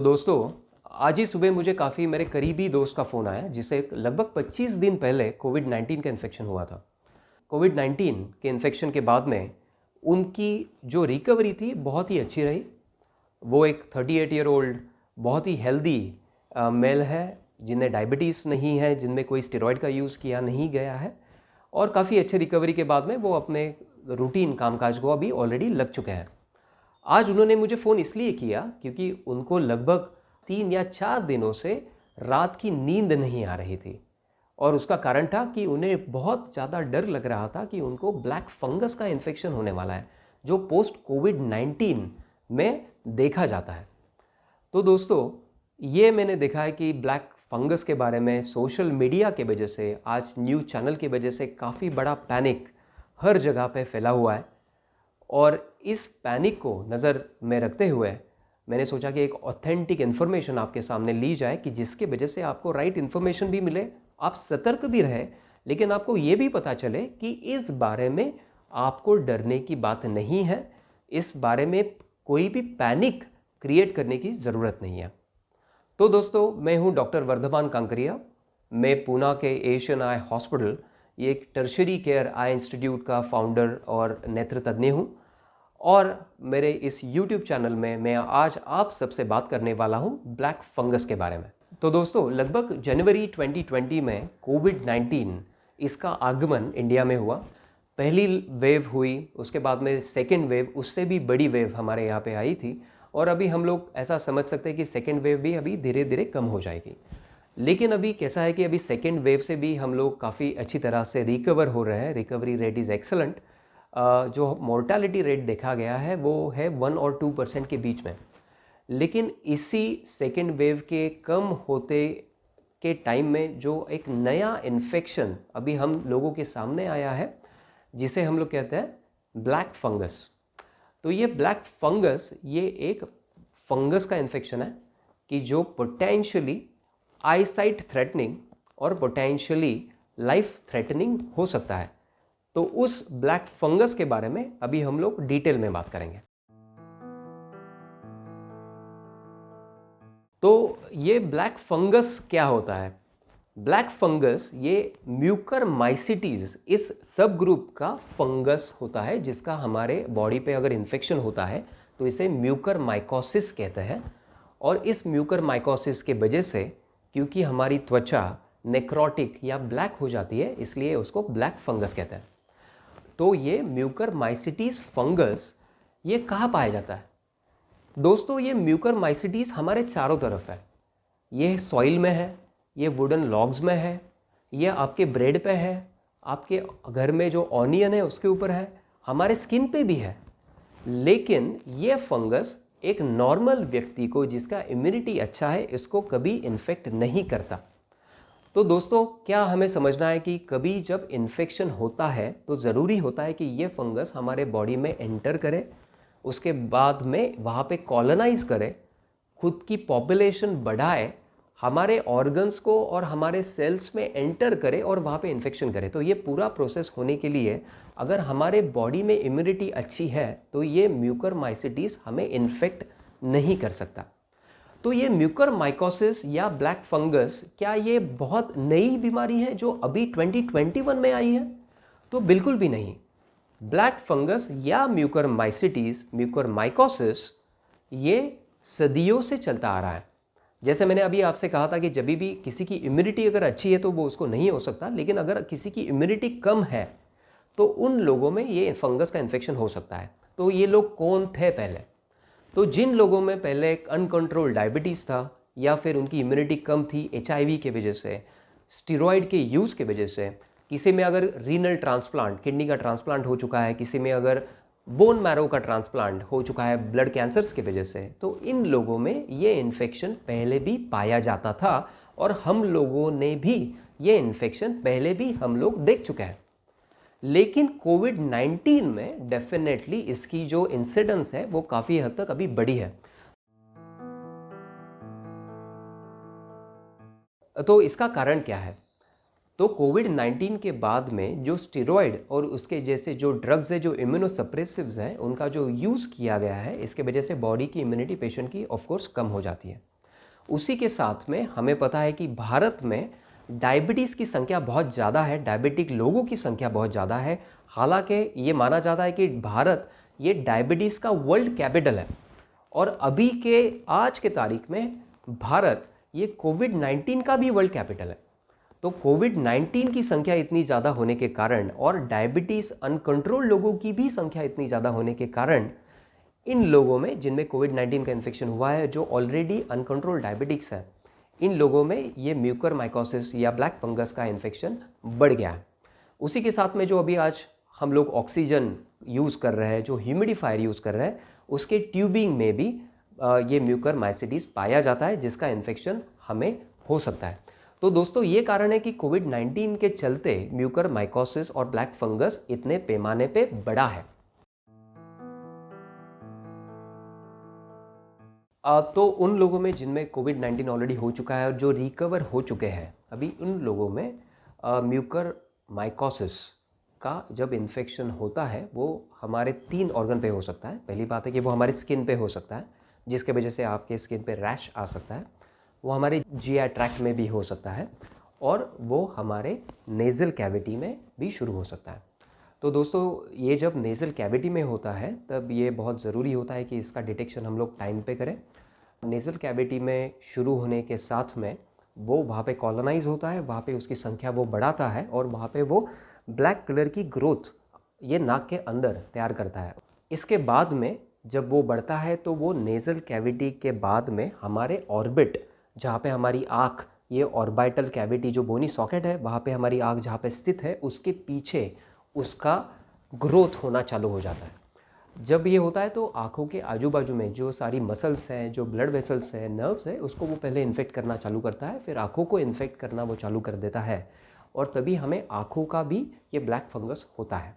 दोस्तों, आज ही सुबह मुझे काफ़ी मेरे करीबी दोस्त का फ़ोन आया जिसे लगभग 25 दिन पहले कोविड-19 का इन्फेक्शन हुआ था। कोविड-19 के इन्फेक्शन के बाद में उनकी जो रिकवरी थी बहुत ही अच्छी रही। वो एक 38 ईयर ओल्ड बहुत ही हेल्दी मेल है जिन्हें डायबिटीज़ नहीं है, जिनमें कोई स्टेरॉयड का यूज़ किया नहीं गया है और काफ़ी अच्छे रिकवरी के बाद में वो अपने रूटीन कामकाज को अभी ऑलरेडी लग चुके हैं। आज उन्होंने मुझे फ़ोन इसलिए किया क्योंकि उनको लगभग 3 या 4 दिनों से रात की नींद नहीं आ रही थी और उसका कारण था कि उन्हें बहुत ज़्यादा डर लग रहा था कि उनको ब्लैक फंगस का इन्फेक्शन होने वाला है, जो पोस्ट कोविड-19 में देखा जाता है। तो दोस्तों, ये मैंने देखा है कि ब्लैक फंगस के बारे में सोशल मीडिया के वजह से, आज न्यूज़ चैनल की वजह से काफ़ी बड़ा पैनिक हर जगह पे फैला हुआ है। और इस पैनिक को नज़र में रखते हुए मैंने सोचा कि एक ऑथेंटिक इन्फॉर्मेशन आपके सामने ली जाए कि जिसके वजह से आपको राइट इन्फॉर्मेशन भी मिले, आप सतर्क भी रहे, लेकिन आपको ये भी पता चले कि इस बारे में आपको डरने की बात नहीं है, इस बारे में कोई भी पैनिक क्रिएट करने की ज़रूरत नहीं है। तो दोस्तों, मैं हूँ डॉक्टर वर्धमान कांकरिया। मैं पूना के एशियन आई हॉस्पिटल, ये एक टर्शरी केयर आई इंस्टीट्यूट का फाउंडर और नेत्र तज्ञ हूँ और मेरे इस YouTube चैनल में मैं आज आप सबसे बात करने वाला हूँ ब्लैक फंगस के बारे में। तो दोस्तों, लगभग जनवरी 2020 में कोविड-19 इसका आगमन इंडिया में हुआ। पहली वेव हुई, उसके बाद में सेकेंड वेव, उससे भी बड़ी वेव हमारे यहाँ पे आई थी और अभी हम लोग ऐसा समझ सकते हैं कि सेकेंड वेव भी अभी धीरे धीरे कम हो जाएगी। लेकिन अभी कैसा है कि अभी सेकेंड वेव से भी हम लोग काफ़ी अच्छी तरह से रिकवर हो रहे हैं। Recovery rate is excellent. जो मोर्टालिटी रेट देखा गया है वो है 1 और 2% के बीच में। लेकिन इसी सेकेंड वेव के कम होते के टाइम में जो एक नया इन्फेक्शन अभी हम लोगों के सामने आया है, जिसे हम लोग कहते हैं ब्लैक फंगस। तो ये ब्लैक फंगस ये एक फंगस का इन्फेक्शन है कि जो पोटेंशियली आईसाइट थ्रेटनिंग और पोटेंशियली लाइफ थ्रेटनिंग हो सकता है। तो उस ब्लैक फंगस के बारे में अभी हम लोग डिटेल में बात करेंगे। तो ये ब्लैक फंगस क्या होता है? ब्लैक फंगस ये म्यूकरमाइसिटीज इस सब ग्रुप का फंगस होता है, जिसका हमारे बॉडी पे अगर इन्फेक्शन होता है तो इसे म्यूकरमाइकोसिस कहते हैं। और इस म्यूकरमाइकोसिस के वजह से, क्योंकि हमारी त्वचा नेक्रोटिक या ब्लैक हो जाती है, इसलिए उसको ब्लैक फंगस कहते हैं। तो ये म्यूकरमाइसिटीज फंगस ये कहाँ पाया जाता है? दोस्तों, ये म्यूकरमाइसिटीज हमारे चारों तरफ है। ये सॉइल में है, ये वुडन लॉग्स में है, ये आपके ब्रेड पे है, आपके घर में जो ऑनियन है उसके ऊपर है, हमारे स्किन पे भी है। लेकिन ये फंगस एक नॉर्मल व्यक्ति को जिसका इम्यूनिटी अच्छा है, इसको कभी इन्फेक्ट नहीं करता। तो दोस्तों, क्या हमें समझना है कि कभी जब इन्फेक्शन होता है तो ज़रूरी होता है कि ये फंगस हमारे बॉडी में एंटर करे, उसके बाद में वहाँ पे कॉलोनाइज करे, खुद की पॉपुलेशन बढ़ाए, हमारे ऑर्गन्स को और हमारे सेल्स में एंटर करे और वहाँ पे इन्फेक्शन करे। तो ये पूरा प्रोसेस होने के लिए अगर हमारे बॉडी में इम्यूनिटी अच्छी है तो ये म्यूकरमाइसिटीज हमें इन्फेक्ट नहीं कर सकता। तो ये म्यूकरमाइकोसिस या ब्लैक फंगस क्या ये बहुत नई बीमारी है जो अभी 2021 में आई है? तो बिल्कुल भी नहीं। ब्लैक फंगस या म्यूकरमाइसिटीज, म्यूकरमाइकोसिस, ये सदियों से चलता आ रहा है। जैसे मैंने अभी आपसे कहा था कि जब भी किसी की इम्यूनिटी अगर अच्छी है तो वो उसको नहीं हो सकता, लेकिन अगर किसी की इम्यूनिटी कम है तो उन लोगों में ये फंगस का इन्फेक्शन हो सकता है। तो ये लोग कौन थे पहले? तो जिन लोगों में पहले एक अनकंट्रोल्ड डायबिटीज़ था या फिर उनकी इम्यूनिटी कम थी HIV के वजह से, स्टीरॉयड के यूज़ के वजह से, किसी में अगर रीनल ट्रांसप्लांट, किडनी का ट्रांसप्लांट हो चुका है, किसी में अगर बोन मैरो का ट्रांसप्लांट हो चुका है ब्लड कैंसर्स की वजह से, तो इन लोगों में ये इन्फेक्शन पहले भी पाया जाता था और हम लोगों ने भी ये इन्फेक्शन पहले भी हम लोग देख चुके हैं। लेकिन कोविड-19 में डेफिनेटली इसकी जो इंसिडेंस है वो काफ़ी हद तक अभी बढ़ी है। तो इसका कारण क्या है? तो कोविड-19 के बाद में जो स्टेरॉयड और उसके जैसे जो ड्रग्स है, जो इम्यूनोसप्रेसिव्स हैं, उनका जो यूज़ किया गया है, इसके वजह से बॉडी की इम्यूनिटी पेशेंट की ऑफ कोर्स कम हो जाती है। उसी के साथ में हमें पता है कि भारत में डायबिटीज़ की संख्या बहुत ज़्यादा है, डायबिटिक लोगों की संख्या बहुत ज़्यादा है। हालांकि ये माना जाता है कि भारत ये डायबिटीज़ का वर्ल्ड कैपिटल है, और अभी के आज के तारीख में भारत ये कोविड-19 का भी वर्ल्ड कैपिटल है। तो कोविड-19 की संख्या इतनी ज़्यादा होने के कारण और डायबिटीज़ अनकंट्रोल लोगों की भी संख्या इतनी ज़्यादा होने के कारण इन लोगों में जिनमें कोविड-19 का इन्फेक्शन हुआ है, जो ऑलरेडी अनकंट्रोल डायबिटिक्स है, इन लोगों में ये म्यूकरमाइकोसिस या ब्लैक फंगस का इन्फेक्शन बढ़ गया है। उसी के साथ में जो अभी आज हम लोग ऑक्सीजन यूज़ कर रहे हैं, जो ह्यूमिडिफायर यूज़ कर रहे हैं, उसके ट्यूबिंग में भी ये म्यूकरमाइसिटीज़ पाया जाता है, जिसका इन्फेक्शन हमें हो सकता है। तो दोस्तों, ये कारण है कि कोविड-19 के चलते म्यूकरमाइकोसिस और ब्लैक फंगस इतने पैमाने पे बढ़ा है। तो उन लोगों में जिनमें कोविड-19 ऑलरेडी हो चुका है और जो रिकवर हो चुके हैं, अभी उन लोगों में म्यूकरमाइकोसिस का जब इन्फेक्शन होता है, वो हमारे 3 ऑर्गन पे हो सकता है। पहली बात है कि वो हमारी स्किन पे हो सकता है, जिसके वजह से आपके स्किन पे रैश आ सकता है। वो हमारे जीआई ट्रैक्ट में भी हो सकता है, और वो हमारे नेज़ल कैविटी में भी शुरू हो सकता है। तो दोस्तों, ये जब नेज़ल कैविटी में होता है, तब ये बहुत ज़रूरी होता है कि इसका डिटेक्शन हम लोग टाइम पे करें। नेज़ल कैविटी में शुरू होने के साथ में वो वहाँ पे कॉलोनाइज़ होता है, वहाँ पे उसकी संख्या वो बढ़ाता है, और वहाँ पे वो ब्लैक कलर की ग्रोथ ये नाक के अंदर तैयार करता है। इसके बाद में जब वो बढ़ता है, तो वो नेज़ल कैविटी के बाद में हमारे ऑर्बिट, जहाँ पे हमारी आँख, ये ऑर्बिटल कैविटी जो बोनी सॉकेट है, वहाँ पे हमारी आँख जहाँ पे स्थित है, उसके पीछे उसका ग्रोथ होना चालू हो जाता है। जब ये होता है तो आँखों के आजू बाजू में जो सारी मसल्स हैं, जो ब्लड वेसल्स हैं, नर्व्स है, उसको वो पहले इन्फेक्ट करना चालू करता है, फिर आँखों को इन्फेक्ट करना वो चालू कर देता है, और तभी हमें आँखों का भी ये ब्लैक फंगस होता है।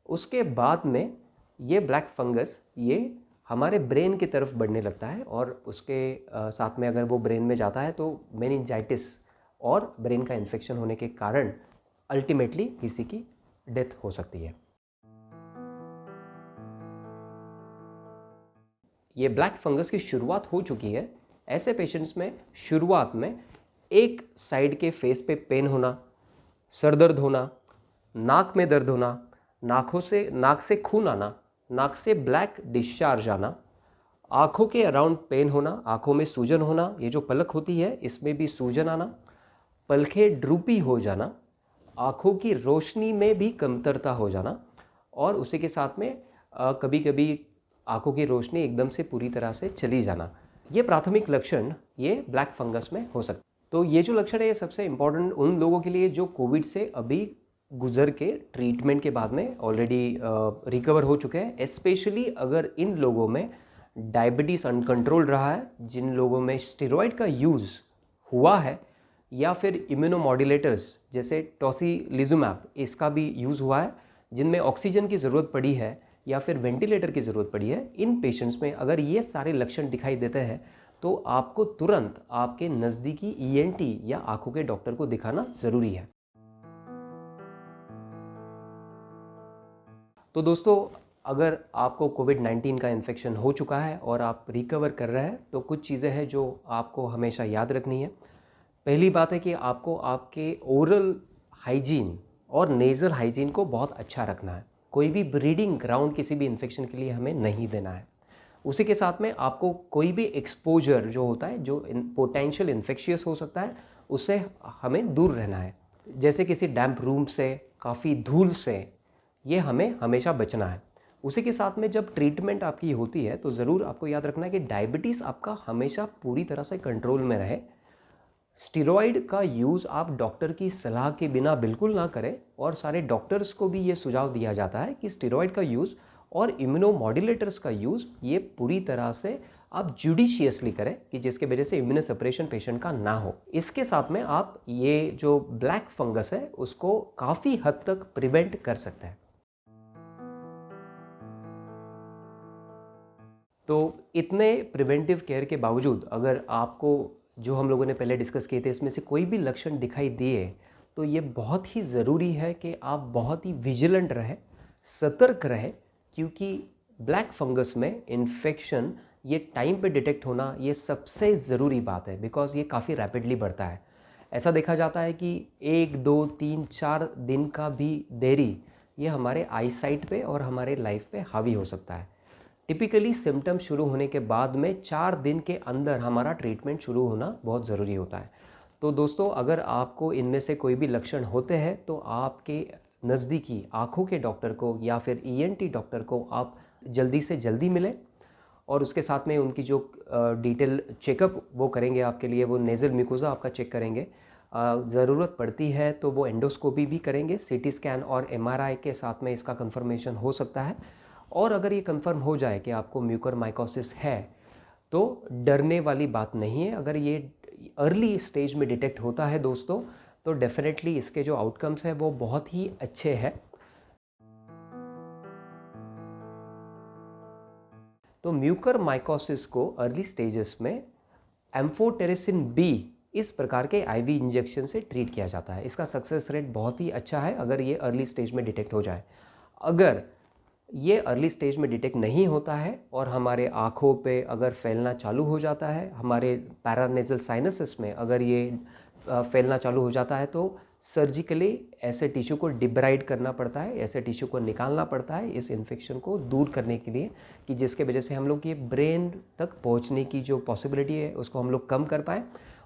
उसके बाद में ये ब्लैक फंगस ये हमारे ब्रेन की तरफ बढ़ने लगता है, और उसके साथ में अगर वो ब्रेन में जाता है तो मेनिंजाइटिस और ब्रेन का इन्फेक्शन होने के कारण अल्टीमेटली किसी की डेथ हो सकती है। ये ब्लैक फंगस की शुरुआत हो चुकी है ऐसे पेशेंट्स में। शुरुआत में एक साइड के फेस पे पेन होना, सर दर्द होना, नाक में दर्द होना, नाक से खून आना, नाक से ब्लैक डिस्चार्ज आना, आँखों के अराउंड पेन होना, आँखों में सूजन होना, ये जो पलक होती है इसमें भी सूजन आना, पलकें ड्रूपी हो जाना, आँखों की रोशनी में भी कमतरता हो जाना, और उसी के साथ में कभी कभी आँखों की रोशनी एकदम से पूरी तरह से चली जाना। ये प्राथमिक लक्षण ये ब्लैक फंगस में हो सकते हैं। तो ये जो लक्षण है ये सबसे इम्पॉर्टेंट उन लोगों के लिए जो कोविड से अभी गुजर के ट्रीटमेंट के बाद में ऑलरेडी रिकवर हो चुके हैं। स्पेशली अगर इन लोगों में डायबिटीज़ अनकंट्रोल रहा है, जिन लोगों में स्टेरॉइड का यूज़ हुआ है, या फिर इम्यूनोमॉड्यूलेटर्स जैसे टोसिलिजुमैब इसका भी यूज़ हुआ है, जिनमें ऑक्सीजन की ज़रूरत पड़ी है या फिर वेंटिलेटर की ज़रूरत पड़ी है, इन पेशेंट्स में अगर ये सारे लक्षण दिखाई देते हैं तो आपको तुरंत आपके नज़दीकी ईएनटी या आँखों के डॉक्टर को दिखाना ज़रूरी है। तो दोस्तों, अगर आपको कोविड-19 का इन्फेक्शन हो चुका है और आप रिकवर कर रहे हैं, तो कुछ चीज़ें हैं जो आपको हमेशा याद रखनी है। पहली बात है कि आपको आपके ओरल हाइजीन और नेज़ल हाइजीन को बहुत अच्छा रखना है। कोई भी ब्रीडिंग ग्राउंड किसी भी इन्फेक्शन के लिए हमें नहीं देना है। उसी के साथ में आपको कोई भी एक्सपोजर जो होता है, जो पोटेंशियल इन्फेक्शियस हो सकता है, उससे हमें दूर रहना है। जैसे किसी डैम्प रूम से, काफ़ी धूल से, ये हमें हमेशा बचना है। उसी के साथ में जब ट्रीटमेंट आपकी होती है तो ज़रूर आपको याद रखना है कि डायबिटीज़ आपका हमेशा पूरी तरह से कंट्रोल में रहे। स्टेरॉइड का यूज़ आप डॉक्टर की सलाह के बिना बिल्कुल ना करें, और सारे डॉक्टर्स को भी ये सुझाव दिया जाता है कि स्टेरॉइड का यूज़ और इम्यूनोमॉड्यूलेटर्स का यूज़ ये पूरी तरह से आप जुडिशियसली करें, कि जिसके वजह से इम्यूनोसप्रेशन पेशेंट का ना हो। इसके साथ में आप ये जो ब्लैक फंगस है उसको काफ़ी हद तक प्रिवेंट कर सकते हैं। तो इतने प्रिवेंटिव केयर के बावजूद अगर आपको जो हम लोगों ने पहले डिस्कस किए थे इसमें से कोई भी लक्षण दिखाई दिए, तो ये बहुत ही ज़रूरी है कि आप बहुत ही विजिलेंट रहें, सतर्क रहें, क्योंकि ब्लैक फंगस में इन्फेक्शन ये टाइम पे डिटेक्ट होना ये सबसे ज़रूरी बात है, बिकॉज़ ये काफ़ी रैपिडली बढ़ता है। ऐसा देखा जाता है कि 1, 2, 3, 4 दिन का भी देरी ये हमारे आई साइट पे और हमारे लाइफ पे हावी हो सकता है। टिपिकली सिम्टम शुरू होने के बाद में 4 दिन के अंदर हमारा ट्रीटमेंट शुरू होना बहुत ज़रूरी होता है। तो दोस्तों, अगर आपको इनमें से कोई भी लक्षण होते हैं तो आपके नज़दीकी आँखों के डॉक्टर को या फिर ईएनटी डॉक्टर को आप जल्दी से जल्दी मिलें, और उसके साथ में उनकी जो डिटेल चेकअप वो करेंगे आपके लिए, वो नेज़ल म्यूकोसा आपका चेक करेंगे। ज़रूरत पड़ती है तो वो एंडोस्कोपी भी करेंगे, सीटी स्कैन और एमआरआई के साथ में इसका कंफर्मेशन हो सकता है। और अगर ये कंफर्म हो जाए कि आपको म्यूकरमाइकोसिस है तो डरने वाली बात नहीं है। अगर ये अर्ली स्टेज में डिटेक्ट होता है दोस्तों, तो डेफिनेटली इसके जो आउटकम्स हैं वो बहुत ही अच्छे हैं। तो म्यूकरमाइकोसिस को अर्ली स्टेजेस में एम्फोटेरिसिन बी इस प्रकार के आईवी इंजेक्शन से ट्रीट किया जाता है। इसका सक्सेस रेट बहुत ही अच्छा है अगर ये अर्ली स्टेज में डिटेक्ट हो जाए। अगर ये अर्ली स्टेज में डिटेक्ट नहीं होता है और हमारे आँखों पे अगर फैलना चालू हो जाता है, हमारे पैरानेज़ल साइनसेस में अगर ये फैलना चालू हो जाता है, तो सर्जिकली ऐसे टिश्यू को डिब्राइड करना पड़ता है, ऐसे टिश्यू को निकालना पड़ता है इस इन्फेक्शन को दूर करने के लिए, कि जिसके वजह से हम लोग ये ब्रेन तक पहुंचने की जो पॉसिबिलिटी है उसको हम लोग कम कर पाएँ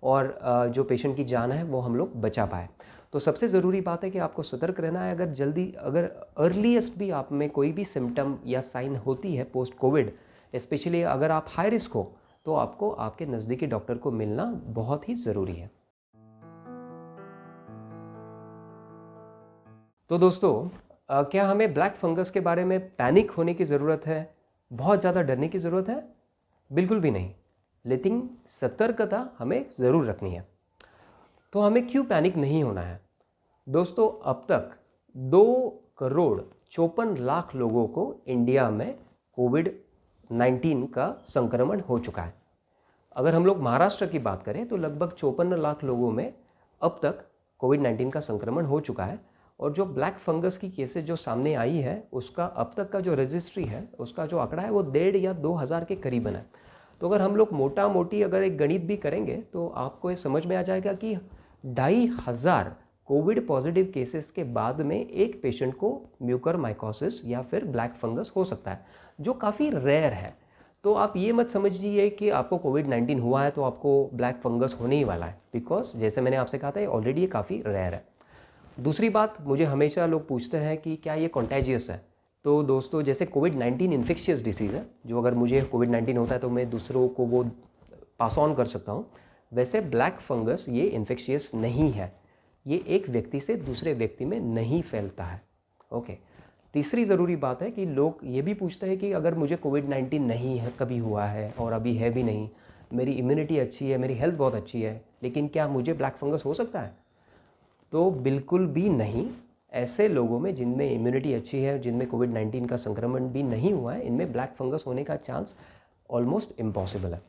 और जो पेशेंट की जान है वो हम लोग बचा पाए। तो सबसे ज़रूरी बात है कि आपको सतर्क रहना है। अगर अर्लीस्ट भी आप में कोई भी सिम्टम या साइन होती है पोस्ट कोविड, स्पेशली अगर आप हाई रिस्क हो, तो आपको आपके नज़दीकी डॉक्टर को मिलना बहुत ही ज़रूरी है। तो दोस्तों, क्या हमें ब्लैक फंगस के बारे में पैनिक होने की ज़रूरत है, बहुत ज़्यादा डरने की ज़रूरत है? बिल्कुल भी नहीं, लेकिन सतर्कता हमें ज़रूर रखनी है। तो हमें क्यों पैनिक नहीं होना है? दोस्तों, अब तक 2,54,00,000 लोगों को इंडिया में कोविड 19 का संक्रमण हो चुका है। अगर हम लोग महाराष्ट्र की बात करें तो लगभग 54 लाख लोगों में अब तक कोविड 19 का संक्रमण हो चुका है। और जो ब्लैक फंगस की केसेस जो सामने आई है, उसका अब तक का जो रजिस्ट्री है, उसका जो आंकड़ा है वो 1,500 या 2,000 के करीबन है। तो अगर हम लोग मोटा मोटी अगर एक गणित भी करेंगे तो आपको ये समझ में आ जाएगा कि 2,500 कोविड पॉजिटिव केसेस के बाद में एक पेशेंट को म्यूकरमाइकोसिस या फिर ब्लैक फंगस हो सकता है, जो काफ़ी रेयर है। तो आप ये मत समझिए कि आपको कोविड 19 हुआ है तो आपको ब्लैक फंगस होने ही वाला है, बिकॉज जैसे मैंने आपसे कहा था ऑलरेडी ये काफ़ी रेयर है। दूसरी बात, मुझे हमेशा लोग पूछते हैं कि क्या ये कॉन्टेजियस है? तो दोस्तों, जैसे कोविड 19 इन्फेक्शियस डिसीज़ है, जो अगर मुझे कोविड 19 होता है तो मैं दूसरों को वो पास ऑन कर सकता हूँ, वैसे ब्लैक फंगस ये इन्फेक्शियस नहीं है। ये एक व्यक्ति से दूसरे व्यक्ति में नहीं फैलता है। ओके। तीसरी ज़रूरी बात है कि लोग ये भी पूछते हैं कि अगर मुझे कोविड 19 नहीं है, कभी हुआ है और अभी है भी नहीं, मेरी इम्यूनिटी अच्छी है, मेरी हेल्थ बहुत अच्छी है, लेकिन क्या मुझे ब्लैक फंगस हो सकता है? तो बिल्कुल भी नहीं। ऐसे लोगों में जिनमें इम्यूनिटी अच्छी है, जिनमें कोविड 19 का संक्रमण भी नहीं हुआ है, इनमें ब्लैक फंगस होने का चांस ऑलमोस्ट इम्पॉसिबल है।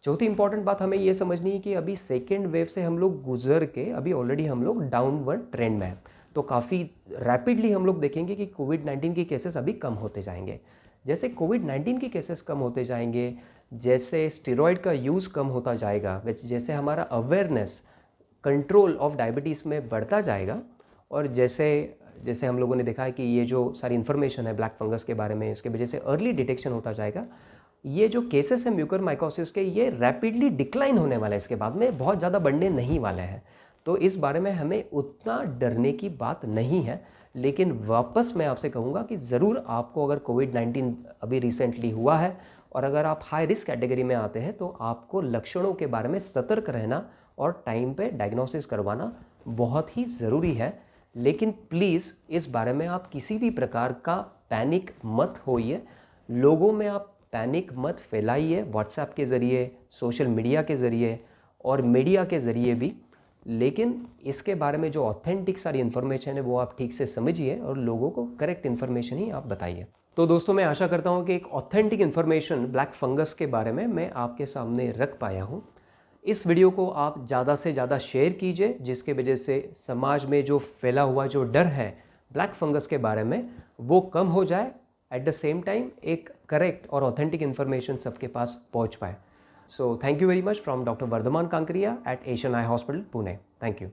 चौथी इंपॉर्टेंट बात हमें ये समझनी है कि अभी सेकेंड वेव से हम लोग गुजर के अभी ऑलरेडी हम लोग डाउनवर्ड ट्रेंड में हैं। तो काफ़ी रैपिडली हम लोग देखेंगे कि कोविड 19 के केसेस अभी कम होते जाएंगे। जैसे कोविड 19 के केसेस कम होते जाएंगे, जैसे स्टेरॉयड का यूज़ कम होता जाएगा, जैसे हमारा अवेयरनेस कंट्रोल ऑफ डायबिटीज़ में बढ़ता जाएगा, और जैसे जैसे हम लोगों ने देखा है कि ये जो सारी इन्फॉर्मेशन है ब्लैक फंगस के बारे में, इसके वजह से अर्ली डिटेक्शन होता जाएगा, ये जो केसेस हैं म्यूकरमाइकोसिस के, ये रैपिडली डिक्लाइन होने वाला है, इसके बाद में बहुत ज़्यादा बढ़ने नहीं वाले हैं। तो इस बारे में हमें उतना डरने की बात नहीं है। लेकिन वापस मैं आपसे कहूँगा कि ज़रूर आपको अगर कोविड 19 अभी रिसेंटली हुआ है और अगर आप हाई रिस्क कैटेगरी में आते हैं, तो आपको लक्षणों के बारे में सतर्क रहना और टाइम पे डायग्नोसिस करवाना बहुत ही ज़रूरी है। लेकिन प्लीज़ इस बारे में आप किसी भी प्रकार का पैनिक मत होइए। लोगों में आप पैनिक मत फैलाइए, व्हाट्सएप के ज़रिए, सोशल मीडिया के ज़रिए और मीडिया के ज़रिए भी। लेकिन इसके बारे में जो ऑथेंटिक सारी इन्फॉर्मेशन है वो आप ठीक से समझिए और लोगों को करेक्ट इन्फॉर्मेशन ही आप बताइए। तो दोस्तों, मैं आशा करता हूँ कि एक ऑथेंटिक इन्फॉर्मेशन ब्लैक फंगस के बारे में मैं आपके सामने रख पाया हूँ। इस वीडियो को आप ज़्यादा से ज़्यादा शेयर कीजिए, जिसके वजह से समाज में जो फैला हुआ जो डर है ब्लैक फंगस के बारे में वो कम हो जाए एट द सेम टाइम एक करेक्ट और ऑथेंटिक इन्फॉर्मेशन सबके पास पहुंच पाए. So thank you very much from doctor Vardhaman Kankaria at Asian eye hospital Pune. Thank you.